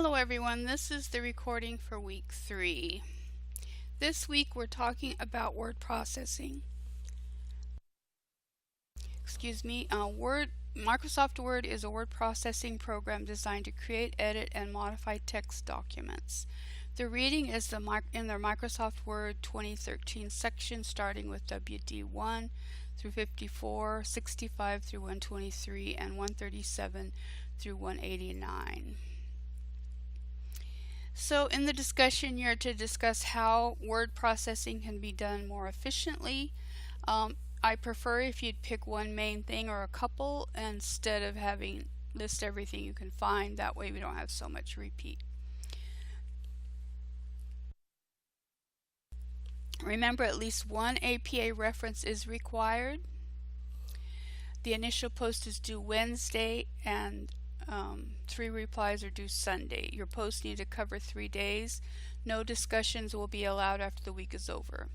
Hello everyone, this is the recording for week 3. This week we're talking about word processing. Microsoft Word is a word processing program designed to create, edit, and modify text documents. The reading is in their Microsoft Word 2013 section, starting with WD 1 through 54, 65 through 123, and 137 through 189. So in the discussion, you're to discuss how word processing can be done more efficiently. I prefer if you'd pick one main thing or a couple instead of having list everything you can find. That way we don't have so much repeat. Remember, at least one APA reference is required. The initial post is due Wednesday and 3 replies are due Sunday. Your posts need to cover 3 days. No discussions will be allowed after the week is over.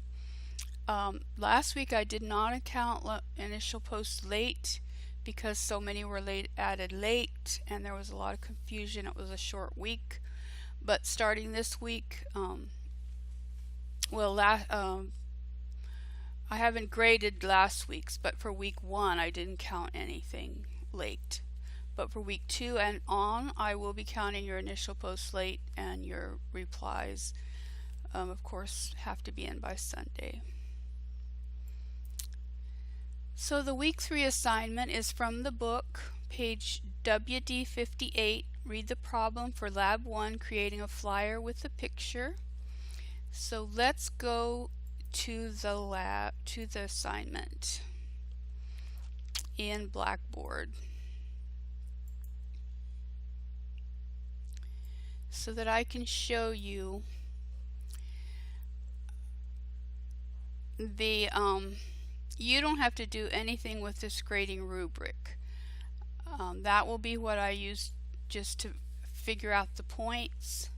Last week I did not account initial posts late because so many were added late and there was a lot of confusion. It was a short week. But starting this week, I haven't graded last week's, but for week 1 I didn't count anything late. But for week 2 and on, I will be counting your initial posts late, and your replies, of course, have to be in by Sunday. So the week 3 assignment is from the book, page WD 58. Read the problem for Lab 1, creating a flyer with a picture. So let's go to the assignment in Blackboard, so that I can show you the you don't have to do anything with this grading rubric. That will be what I use just to figure out the points,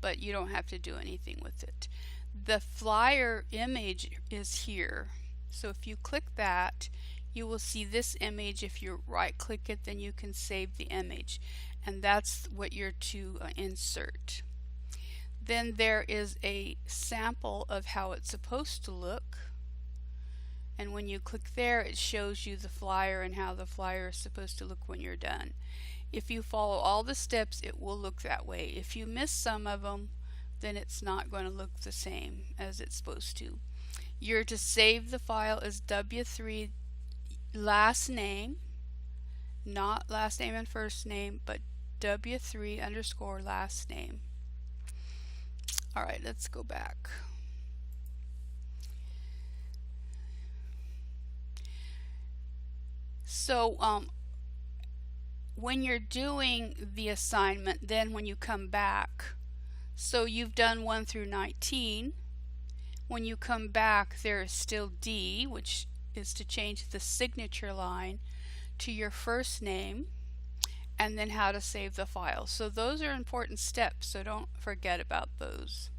but you don't have to do anything with it. The flyer image is here, so if you click that, you will see this image. If you right click it, then you can save the image, and that's what you're to insert. Then there is a sample of how it's supposed to look, and when you click there, it shows you the flyer and how the flyer is supposed to look when you're done. If you follow all the steps, it will look that way. If you miss some of them, then it's not going to look the same as it's supposed to. You're to save the file as W3 last name, not last name and first name, but W3 underscore last name. Alright, let's go back. So when you're doing the assignment, then when you come back, so you've done 1 through 19. When you come back, there is still D, which is to change the signature line to your first name, and then how to save the file. So those are important steps, so don't forget about those.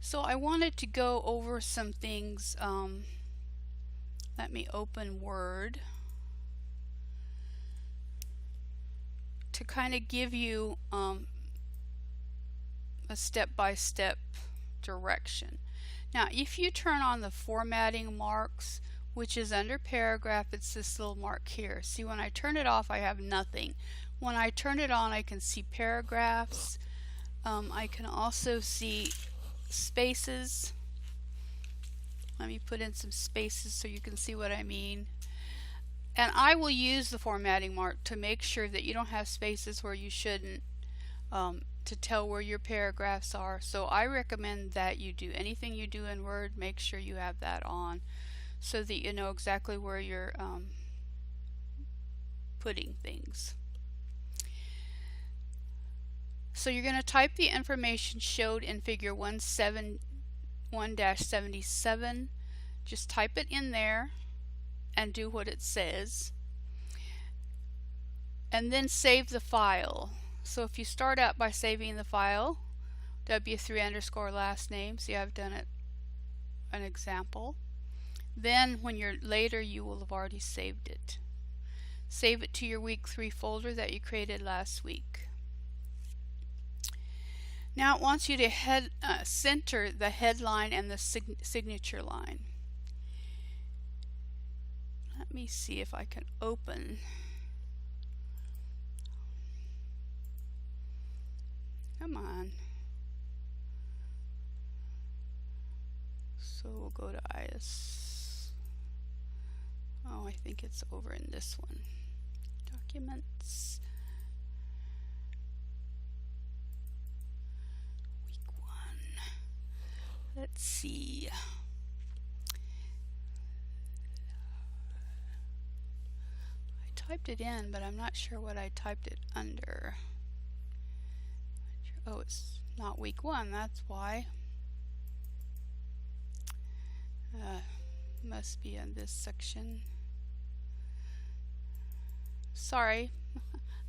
So I wanted to go over some things. Let me open Word to kind of give you a step-by-step direction. Now, if you turn on the formatting marks, which is under paragraph, it's this little mark here. See, when I turn it off, I have nothing. When I turn it on, I can see paragraphs. I can also see spaces. Let me put in some spaces so you can see what I mean. And I will use the formatting mark to make sure that you don't have spaces where you shouldn't, to tell where your paragraphs are. So I recommend that you do anything you do in Word, make sure you have that on so that you know exactly where you're putting things. So you're going to type the information showed in figure 1-77. Just type it in there and do what it says, and then save the file. So if you start out by saving the file, W3 underscore last name, see, I've done it an example. Then when you're later, you will have already saved it. Save it to your week 3 folder that you created last week. Now it wants you to center the headline and the signature line. Let me see if I can open. Come on. So we'll go to IS. Oh, I think it's over in this one. Documents. Week 1. Let's see. I typed it in, but I'm not sure what I typed it under. Oh, it's not week 1, that's why. Must be in this section. Sorry,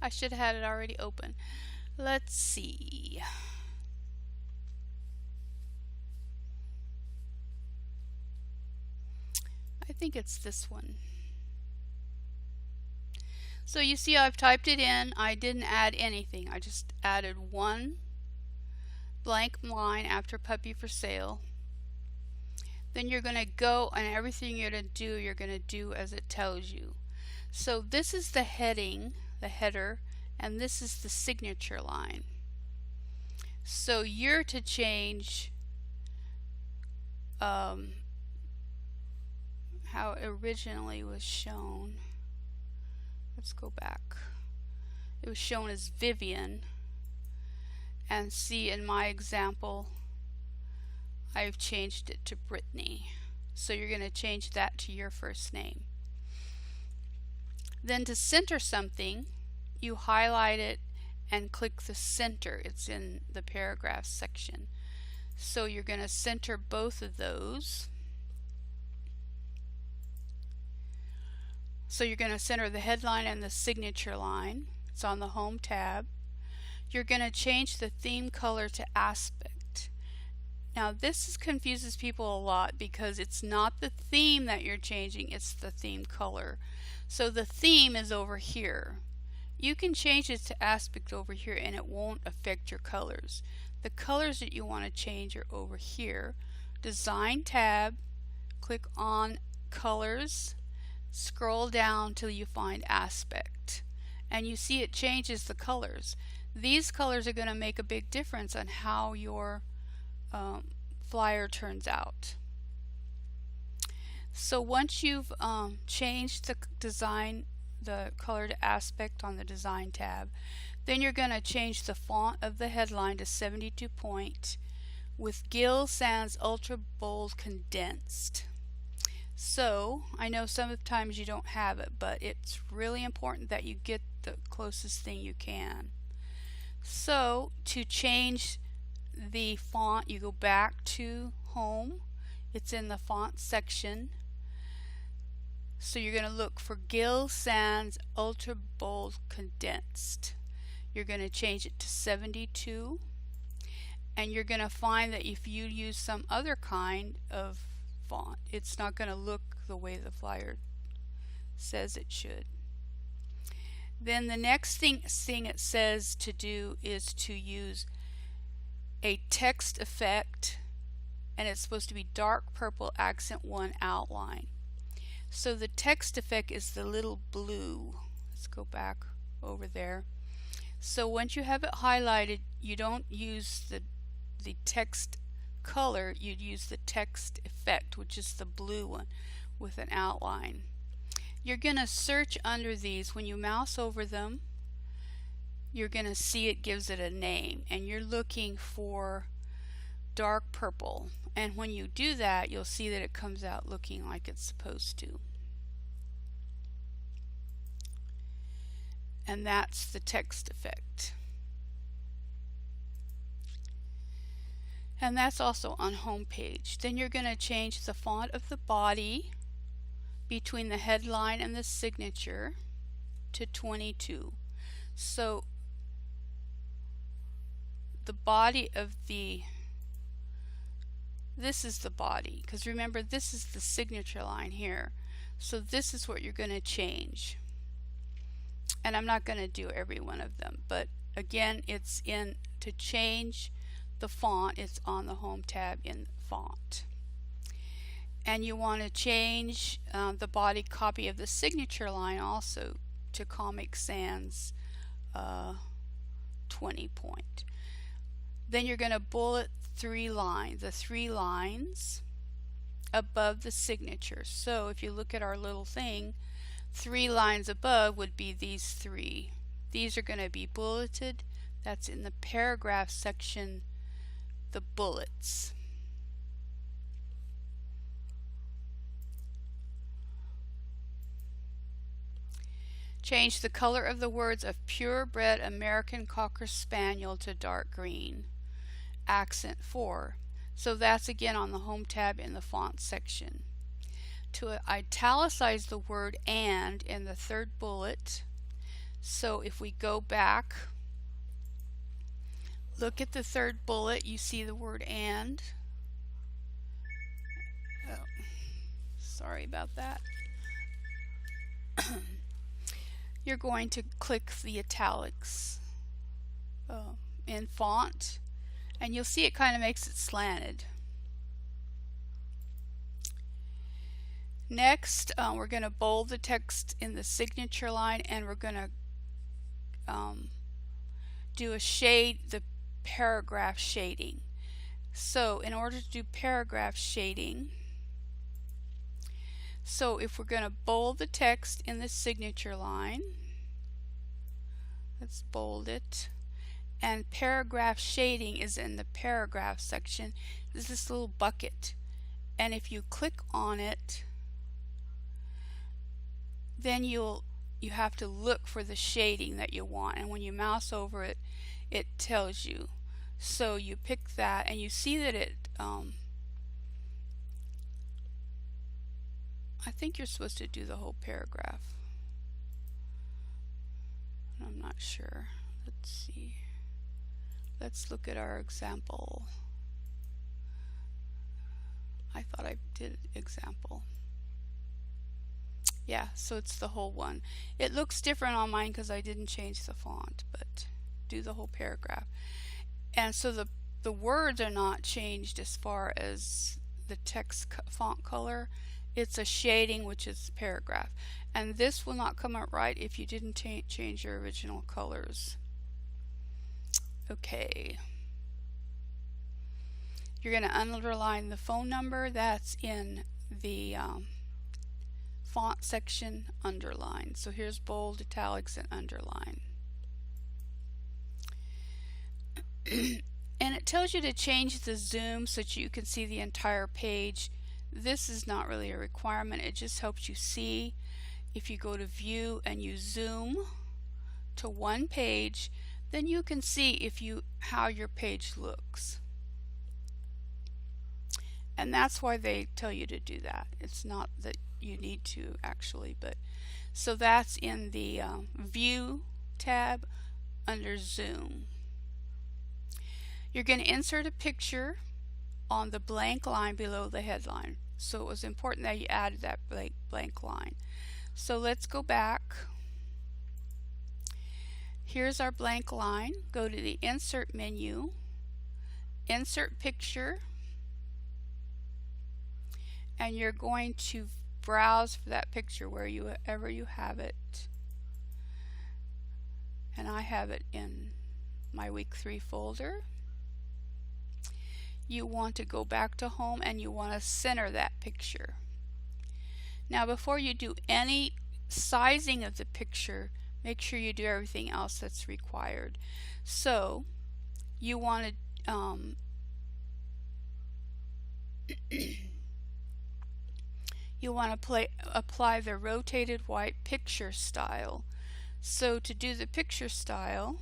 I should have had it already open. Let's see. I think it's this one. So you see I've typed it in. I didn't add anything. I just added one blank line after puppy for sale. Then you're going to go, and everything you're going to do as it tells you. So this is the heading, the header, and this is the signature line. So you're to change how it originally was shown. Let's go back. It was shown as Vivian, and see in my example I've changed it to Brittany. So you're going to change that to your first name. Then to center something, you highlight it and click the center. It's in the paragraph section. So you're going to center both of those. So you're going to center the headline and the signature line. It's on the Home tab. You're going to change the theme color to Aspect. Now this confuses people a lot because it's not the theme that you're changing, it's the theme color. So the theme is over here. You can change it to Aspect over here and it won't affect your colors. The colors that you want to change are over here. Design tab, click on Colors, scroll down till you find Aspect, and you see it changes the colors. These colors are going to make a big difference on how your flyer turns out. So once you've changed the color to Aspect on the Design tab, then you're going to change the font of the headline to 72 point with Gill Sans Ultra Bold Condensed. So I know sometimes you don't have it, but it's really important that you get the closest thing you can. So to change the font, you go back to Home. It's in the font section. So you're going to look for Gill Sans Ultra Bold Condensed. You're going to change it to 72, and you're going to find that if you use some other kind of font, it's not going to look the way the flyer says it should. Then the next thing it says to do is to use a text effect, and it's supposed to be dark purple accent 1 outline. So the text effect is the little blue. Let's go back over there. So once you have it highlighted, you don't use the text color, you'd use the text effect, which is the blue one with an outline. You're going to search under these. When you mouse over them, you're going to see it gives it a name, and you're looking for dark purple, and when you do that you'll see that it comes out looking like it's supposed to. And that's the text effect. And that's also on home page. Then you're going to change the font of the body between the headline and the signature to 22. So the body of this is the body, because remember this is the signature line here. So this is what you're going to change. And I'm not going to do every one of them, but again, it's in to change the font, it's on the Home tab in Font. And you want to change the body copy of the signature line also to Comic Sans 20 point. Then you're going to bullet the 3 lines above the signature. So if you look at our little thing, 3 lines above would be these 3. These are going to be bulleted. That's in the paragraph section, the bullets. Change the color of the words of purebred American Cocker Spaniel to dark green. Accent 4. So that's again on the Home tab in the Font section. To italicize the word "and" in the 3rd bullet. So if we go back, look at the 3rd bullet, you see the word "and." Oh, sorry about that. You're going to click the italics in Font, and you'll see it kind of makes it slanted. Next, we're going to bold the text in the signature line, and we're going to do a shade, the paragraph shading. So in order to do paragraph shading, so if we're going to bold the text in the signature line, let's bold it, and paragraph shading is in the paragraph section. This is this little bucket, and if you click on it, then you have to look for the shading that you want, and when you mouse over it, it tells you. So you pick that, and you see that it I think you're supposed to do the whole paragraph. I'm not sure. Let's see. Let's look at our example. I thought I did example. Yeah, so it's the whole one. It looks different on mine because I didn't change the font, but do the whole paragraph. And so the words are not changed as far as the text font color. It's a shading, which is paragraph. And this will not come out right if you didn't change your original colors. Okay. You're going to underline the phone number. That's in the font section, underline. So here's bold, italics, and underline. And it tells you to change the zoom so that you can see the entire page. This is not really a requirement, it just helps you see. If you go to view and you zoom to one page, then you can see how your page looks. And that's why they tell you to do that. It's not that you need to actually, but so that's in the view tab under zoom. You're going to insert a picture on the blank line below the headline. So it was important that you added that blank line. So let's go back. Here's our blank line. Go to the insert menu, insert picture, and you're going to browse for that picture wherever you have it. And I have it in my week 3 folder. You want to go back to home and you want to center that picture. Now before you do any sizing of the picture, make sure you do everything else that's required. So you want to apply the rotated white picture style. So to do the picture style,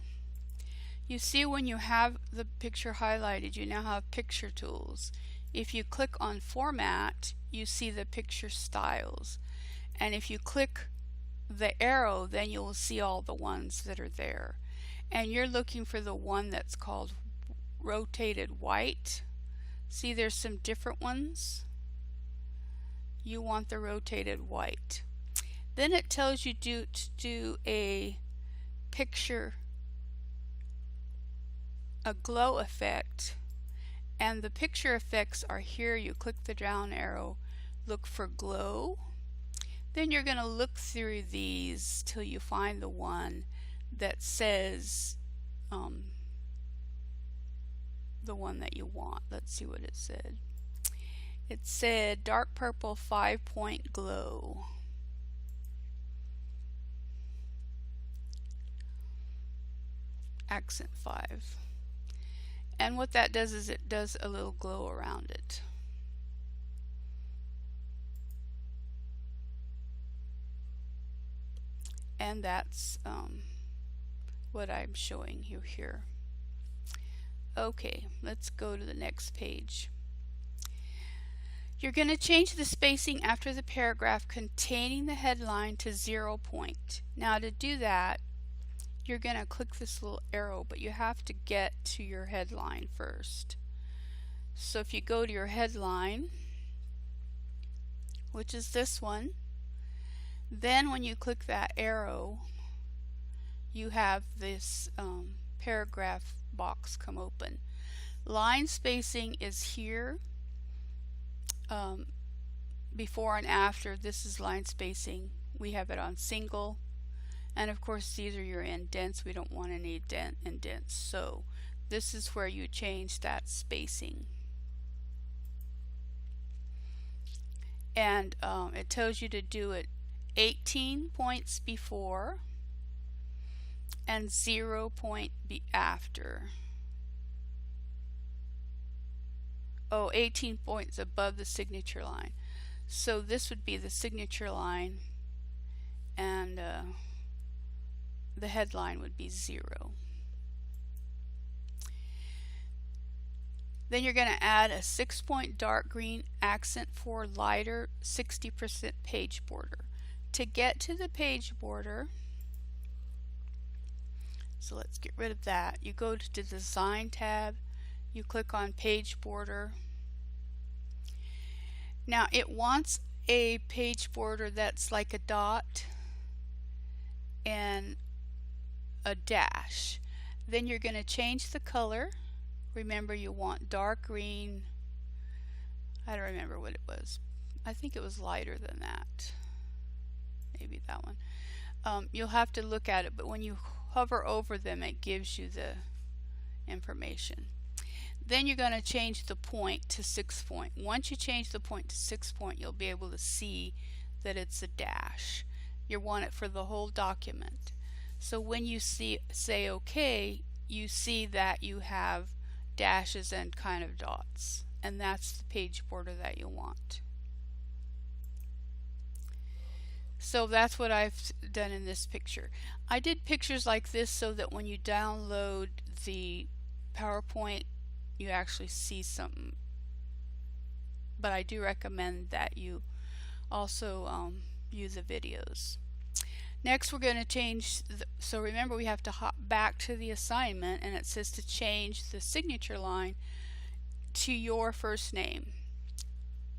you see when you have the picture highlighted, you now have picture tools. If you click on format, you see the picture styles. And if you click the arrow, then you'll see all the ones that are there. And you're looking for the one that's called rotated white. See, there's some different ones. You want the rotated white. Then it tells you to do a picture a glow effect, and the picture effects are here. You click the down arrow, look for glow. Then you're going to look through these till you find the one that says the one that you want. Let's see what it said. It said dark purple 5-point glow. Accent 5. And what that does is it does a little glow around it. And that's what I'm showing you here. Okay, let's go to the next page. You're going to change the spacing after the paragraph containing the headline to 0 point. Now to do that, you're going to click this little arrow, but you have to get to your headline first. So if you go to your headline, which is this one, then when you click that arrow, you have this paragraph box come open. Line spacing is here. Before and after, this is line spacing. We have it on single, and of course these are your indents. We don't want any indents, so this is where you change that spacing. And it tells you to do it 18 points before and 0 point after. 18 points above the signature line. So this would be the signature line, and the headline would be 0. Then you're going to add a 6-point dark green accent for lighter 60% page border. To get to the page border, so let's get rid of that. You go to the Design tab, you click on Page Border. Now it wants a page border that's like a dot and a dash. Then you're going to change the color. Remember, you want dark green. I don't remember what it was. I think it was lighter than that. Maybe that one. You'll have to look at it, but when you hover over them, it gives you the information. Then you're going to change the point to 6 point. Once you change the point to 6 point, you'll be able to see that it's a dash. You want it for the whole document. So when you say OK, you see that you have dashes and kind of dots, and that's the page border that you want. So that's what I've done in this picture. I did pictures like this so that when you download the PowerPoint, you actually see something. But I do recommend that you also use the videos. Next, we're going to change, so remember we have to hop back to the assignment, and it says to change the signature line to your first name.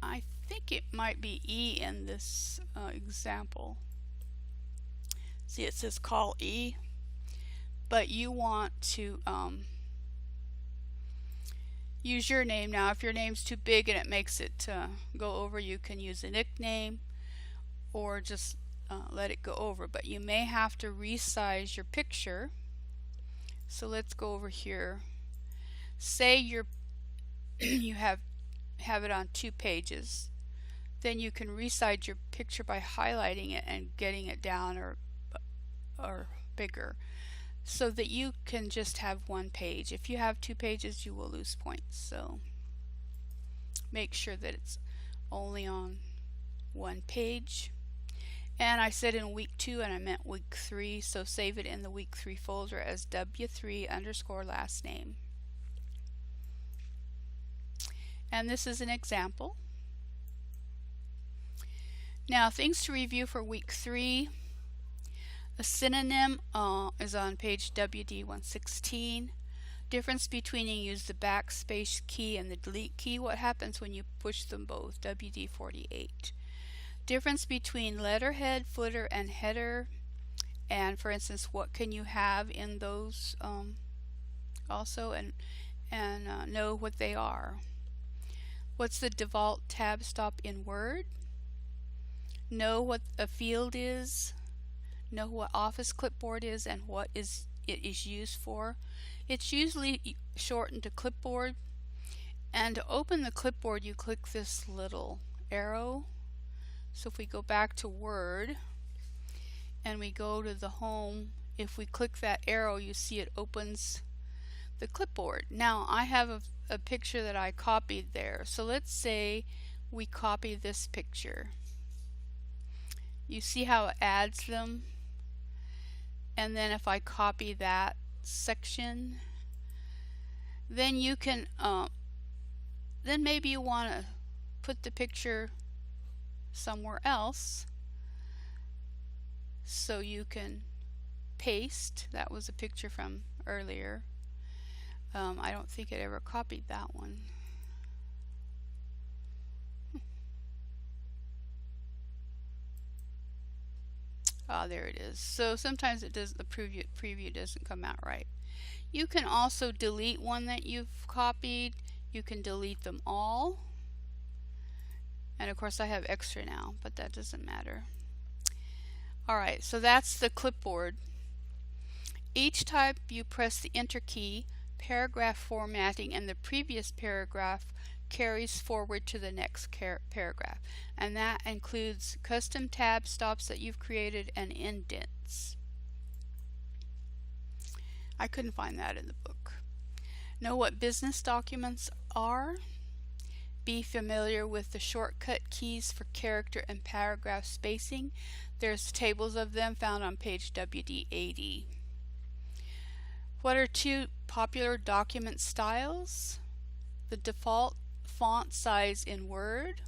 I think it might be E in this example. See, it says call E, but you want to use your name. Now if your name's too big and it makes it go over, you can use a nickname or just let it go over, but you may have to resize your picture. So let's go over here. Say you have it on 2 pages. Then you can resize your picture by highlighting it and getting it down or bigger, so that you can just have 1 page. If you have 2 pages, you will lose points. So make sure that it's only on 1 page. And I said in week 2 and I meant week 3, so save it in the week 3 folder as W3_last name. And this is an example. Now, things to review for week 3. A synonym is on page WD116. Difference between you use the backspace key and the delete key. What happens when you push them both? WD48. Difference between letterhead, footer, and header, And for instance, what can you have in those also, and know what they are. What's the default tab stop in Word? Know what a field is. Know what Office Clipboard is and what it is used for. It's usually shortened to Clipboard. And to open the clipboard, you click this little arrow. So if we go back to Word and we go to the home, if we click that arrow, you see it opens the clipboard. Now I have a picture that I copied there. So let's say we copy this picture. You see how it adds them? And then if I copy that section, then you can then maybe you want to put the picture somewhere else, so you can paste. That was a picture from earlier. I don't think it ever copied that one. Ah, there it is. So sometimes it does, the preview doesn't come out right. You can also delete one that you've copied. You can delete them all. And of course I have extra now, but that doesn't matter. Alright, so that's the clipboard. Each time you press the Enter key, paragraph formatting and the previous paragraph carries forward to the next paragraph. And that includes custom tab stops that you've created and indents. I couldn't find that in the book. Know what business documents are. Be familiar with the shortcut keys for character and paragraph spacing. There's tables of them found on page WD80. What are two popular document styles? The default font size in Word.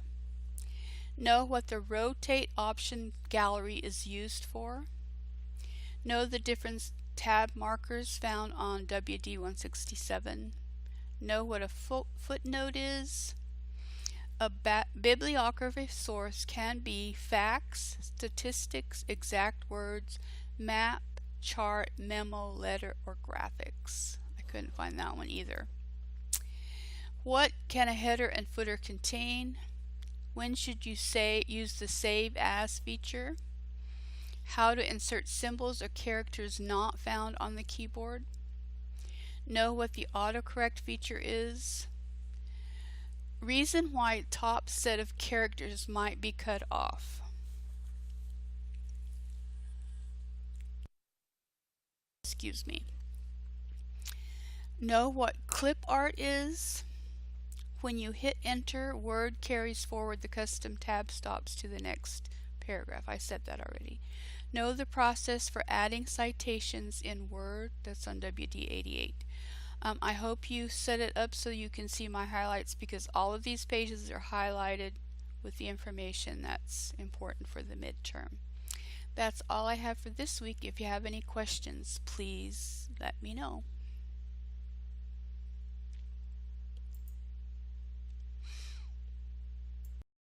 Know what the rotate option gallery is used for. Know the different tab markers found on WD167. Know what a footnote is. A bibliography source can be facts, statistics, exact words, map, chart, memo, letter, or graphics. I couldn't find that one either. What can a header and footer contain? When should you use the Save As feature? How to insert symbols or characters not found on the keyboard. Know what the autocorrect feature is. Reason why top set of characters might be cut off. Excuse me. Know what clip art is. When you hit enter, Word carries forward the custom tab stops to the next paragraph. I said that already. Know the process for adding citations in Word. That's on WD88. I hope you set it up so you can see my highlights, because all of these pages are highlighted with the information that's important for the midterm. That's all I have for this week. If you have any questions, please let me know.